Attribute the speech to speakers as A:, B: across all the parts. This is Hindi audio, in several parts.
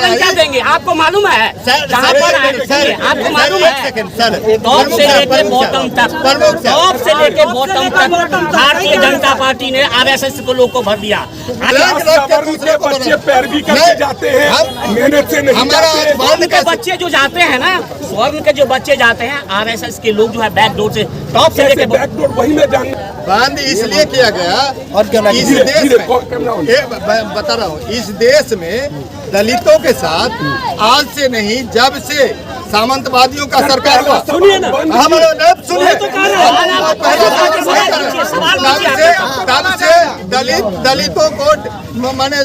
A: उदाहरण क्या देंगे? आपको मालूम है जहाँ पर आपको मालूम है टॉप से लेके बॉटम तक, टॉप से लेके बॉटम तक भारतीय जनता पार्टी ने RSS को लोग को भर दिया।
B: बच्चे पैरवी करके जाते हैं, मेहनत से नहीं जाते।
A: स्वर्ण के बच्चे जो जाते हैं ना, स्वर्ण के जो बच्चे जाते हैं, RSS के लोग जो है बैकडोर से, टॉप से लेके
B: बैकडोर, वही मैं जान।
C: बंद इसलिए किया गया और इस देश में बता रहा हूँ, इस देश में दलितों के साथ आज से नहीं, जब से सामंतवादियों का सरकार हुआ,
B: सुनिए ना,
C: सुनिए, तब से दलितों को मैंने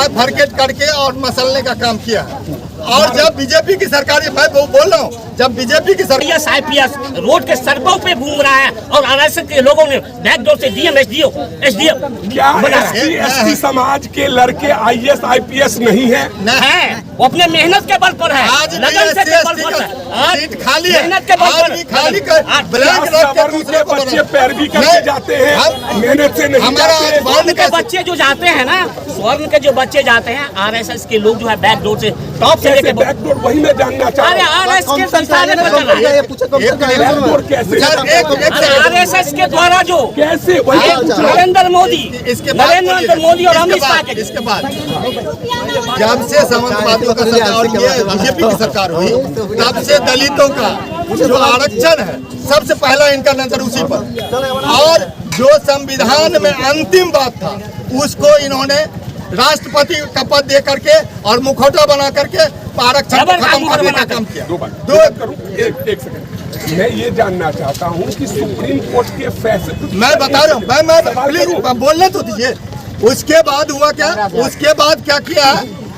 C: भरकेट करके और मसलने का काम किया। और जब बीजेपी की सरकार, मैं बोल रहा हूँ, जब बीजेपी की सरकार
A: IPS रोड के सड़कों पे घूम रहा है और RSS के लोगों ने बैकडोर से DM SDM
B: क्या ST समाज के लड़के IAS IPS नहीं है?
A: वो अपने मेहनत के बल पर है, लगन से बल पर है,
C: सीट खाली है,
A: मेहनत के बल पर
C: खाली
B: बच्चे पैरवी करके जाते हैं, मेहनत से नहीं जाते।
A: स्वर्ण के बच्चे जो जाते हैं ना, स्वर्ण के जो बच्चे जाते हैं, RSS के लोग जो है बैकडोर से, टॉप से लेके
B: बैकडोर, वही मैं जानना चाहता हूँ।
A: RSS के द्वारा जो
B: कैसे
A: नरेंद्र मोदी और अमित शाह के,
C: इसके बाद जब से सामंतवादियों का सरकार और बीजेपी की सरकार हुई, तब से दलितों का जो आरक्षण है, सबसे पहला इनका नजर उसी पर। और जो संविधान में अंतिम बात था, उसको इन्होंने राष्ट्रपति का पद दे करके और मुखौटा बना करके आरक्षण खत्म करने का काम किया।
B: एक सेकंड, मैं ये जानना चाहता हूँ कि सुप्रीम कोर्ट के फैसले,
C: मैं बता रहा हूँ, मैं प्लीज बोलने तो दीजिए। उसके बाद हुआ क्या? उसके बाद क्या किया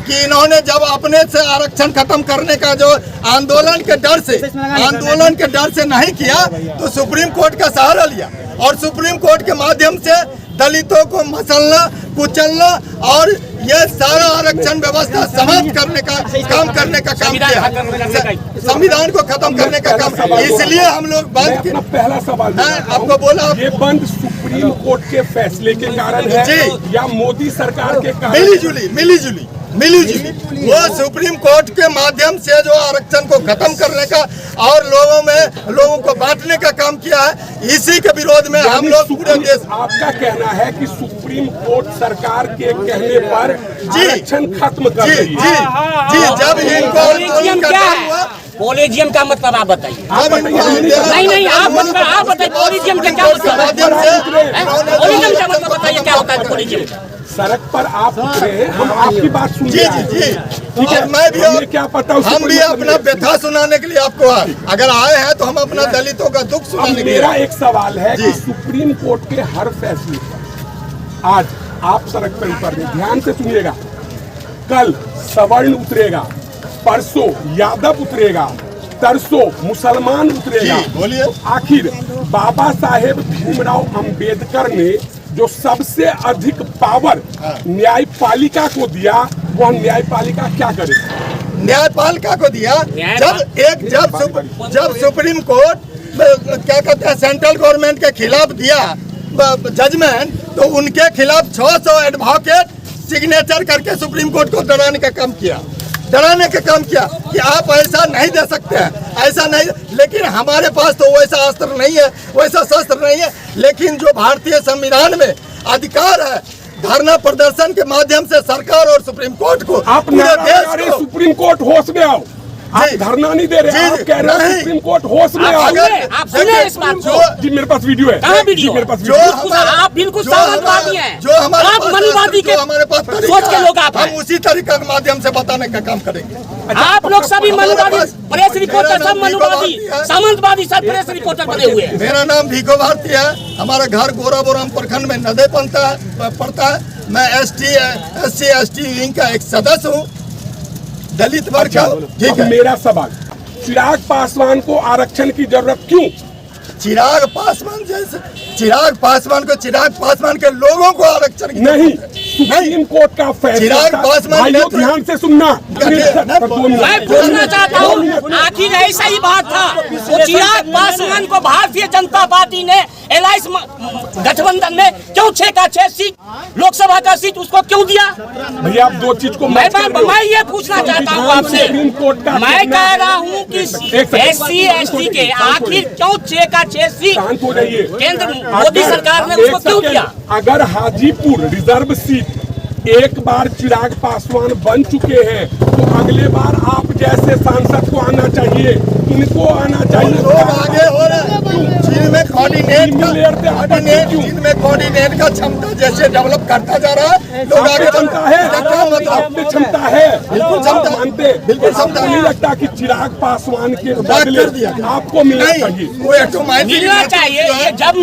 C: कि इन्होंने जब अपने से आरक्षण खत्म करने का जो आंदोलन के डर से नहीं किया, तो सुप्रीम कोर्ट का सहारा लिया और सुप्रीम कोर्ट के माध्यम से दलितों को मसलना, कुचलना और ये सारा आरक्षण व्यवस्था समाप्त करने का काम किया, संविधान को खत्म करने का काम। इसलिए हम लोग बंद।
B: पहला सवाल
C: आपको बोला,
B: ये बंद सुप्रीम कोर्ट के फैसले के कारण है या मोदी सरकार के कारण?
C: मिली जुली वो सुप्रीम कोर्ट के माध्यम से जो आरक्षण को खत्म करने का और लोगों को बांटने का काम किया है, इसी के विरोध में हम लोग पूरे देश।
B: आपका कहना है कि सुप्रीम कोर्ट सरकार के कहने पर आरक्षण खत्म कर रही है?
C: जी, जब इनको
A: कॉलेजियम का मतलब आप बताइए। नहीं, आप बताइए कॉलेजियम का क्या मतलब? कॉलेजियम का मतलब बताइए, क्या होता है कॉलेजियम?
B: सड़क पर आप उतरे, हम आपकी बात सुन रहे हैं।
C: ठीक है, मैं भी
B: क्या पता,
C: हम भी अपना व्यथा सुनाने के लिए आपको अगर आए हैं तो हम अपना दलितों का दुख सुनाने के लिए।
B: मेरा एक सवाल है कि सुप्रीम कोर्ट के हर फैसले पर आज आप सड़क पर उतरने, ध्यान से सुनिएगा, कल सवर्ण उतरेगा, परसों यादव उतरेगा, तरसों मुसलमान उतरेगा।
C: बोलिए।
B: तो आखिर बाबा साहेब भीमराव अंबेडकर ने जो सबसे अधिक पावर न्यायपालिका को दिया, वह न्यायपालिका क्या करे?
C: न्यायपालिका को दिया जब सुप्रीम कोर्ट क्या कहते हैं सेंट्रल गवर्नमेंट के खिलाफ दिया जजमेंट, तो उनके खिलाफ 600 एडवोकेट सिग्नेचर करके सुप्रीम कोर्ट को डराने का काम किया कि आप ऐसा नहीं दे सकते हैं, ऐसा नहीं। लेकिन हमारे पास तो वैसा अस्त्र नहीं है, वैसा शस्त्र नहीं है। लेकिन जो भारतीय संविधान में अधिकार है, धरना प्रदर्शन के माध्यम से सरकार और सुप्रीम कोर्ट को, पूरे देश को,
B: सुप्रीम कोर्ट होश में आओ। आप धरना नहीं दे रहे, आप कह रहे हैं सुप्रीम कोर्ट होश में आओ।
A: आप सुने इस बात को?
B: जी मेरे पास वीडियो है।
A: कहाँ वीडियो?
B: मेरे पास
A: आप बिल्कुल सामंतवादी हैं,
C: जो हमारे
A: मनुवादी के सोच के लोग आप हैं।
C: हम उसी तरीके के माध्यम से बताने का काम करेंगे।
A: आप लोग सभी मनुवादी, प्रेस रिपोर्टर सब मनुवादी, सामंतवादी सब प्रेस रिपोर्टर बने हुए हैं।
C: मेरा नाम भीखो भारती है, हमारा घर गोराबोराम प्रखंड में नदे पड़ता है। मैं SC/ST विंग का एक सदस्य हूँ, दलित वर्ग का। ठीक है,
B: मेरा सवाल, चिराग पासवान को आरक्षण की जरूरत क्यों?
C: चिराग पासवान के लोगों को आरक्षण की
B: नहीं, सुप्रीम कोर्ट का फैसला।
C: चिराग पासवान,
B: ध्यान से सुनना,
A: मैं पूछना चाहता हूँ, आखिर ऐसा ही बात था तो चिराग पासवान को भारतीय जनता पार्टी ने एलायंस गठबंधन में क्यों 6 का 6 सीट लोकसभा का सीट उसको क्यों दिया?
B: भैया आप दो चीज को
A: मैं ये पूछना चाहता हूँ आपसे, मैं कह रहा हूँ कि SC/ST के आखिर क्यों 6 का 6 सीट
B: शांत हो जाइए।
A: केंद्र मोदी सरकार ने उसको क्यों दिया?
B: अगर हाजीपुर रिजर्व सीट एक बार चिराग पासवान बन चुके हैं तो अगले बार आप जैसे सांसद को आना चाहिए, इनको आना चाहिए।
C: लोग आगे हो रहे हैं चीन में कोऑर्डिनेट का क्षमता जैसे डेवलप करता जा रहा है, लोग आगे
B: क्षमता है, आपकी क्षमता है, बिल्कुल क्षमता मानते, बिल्कुल क्षमता नहीं लगता कि चिराग पासवान के बदले आपको मिलना चाहिए,
A: मिलना चाहिए। ये जब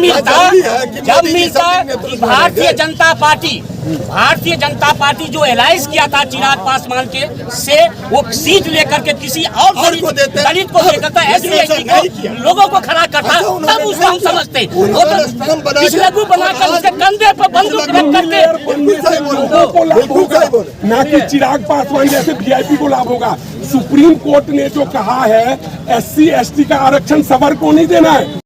A: मिलता कि भारतीय जनता पार्टी जो एलायंस किया था चिराग पासवान के से वो सीट लेकर के किसी और दलित को लेकर था, SC/ST को लोगों को खड़ा करता, तब उसको हम समझते। वो तो पिछलगू बनाकर उसके कंधे पर बंदूक रख करके
B: ना कि चिराग पासवान जैसे VIP को लाभ होगा। सुप्रीम कोर्ट ने जो कहा है SC/ST का आरक्षण सबर को नहीं देना है।